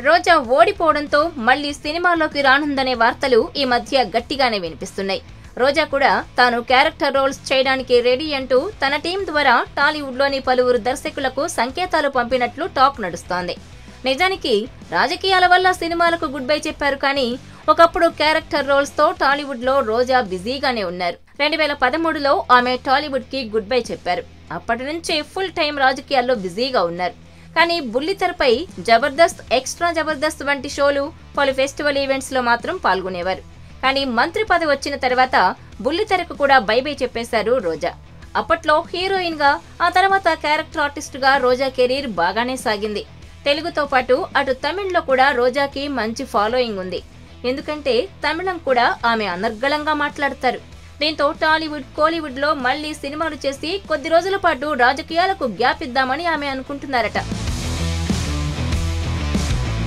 రోజా ఓడిపోవడంతో మళ్లీ సినిమాలోకి రానుందనే వార్తలు ఈ మధ్య గట్టిగానే వినిపిస్తున్నాయి. రోజా కూడా తాను క్యారెక్టర్ రోల్స్ చేయడానికి రెడీ అంటూ తన టీం ద్వారా టాలీవుడ్లోని పలువురు దర్శకులకు సంకేతాలు పంపినట్లు టాక్ నడుస్తోంది. నిజానికి రాజకీయాల వల్ల సినిమాలకు గుడ్ బై చెప్పారు, కానీ ఒకప్పుడు క్యారెక్టర్ రోల్స్ తో టాలీవుడ్ లో రోజా బిజీగానే ఉన్నారు. 2013లో ఆమె టాలీవుడ్ కి గుడ్ బై చెప్పారు. అప్పటి నుంచే ఫుల్ టైం రాజకీయాల్లో బిజీగా ఉన్నారు. కానీ బుల్లితెరపై జబర్దస్త్, ఎక్స్ట్రా జబర్దస్త్ వంటి షోలు, పలు ఫెస్టివల్ ఈవెంట్స్ లో మాత్రం పాల్గొనేవారు. కానీ మంత్రి పదవి వచ్చిన తర్వాత బుల్లితెరకు కూడా బై బై చెప్పేశారు రోజా. అప్పట్లో హీరోయిన్ గా, ఆ తర్వాత క్యారెక్టర్ ఆర్టిస్ట్ గా రోజా కెరీర్ బాగానే సాగింది. తెలుగుతో పాటు అటు తమిళ్లో కూడా రోజాకి మంచి ఫాలోయింగ్ ఉంది. ఎందుకంటే తమిళం కూడా ఆమె అనర్గళంగా మాట్లాడతారు. దీంతో టాలీవుడ్, కోలీవుడ్ లో మళ్లీ సినిమాలు చేసి కొద్ది రోజుల పాటు రాజకీయాలకు గ్యాప్ ఇద్దామని ఆమె అనుకుంటున్నారట.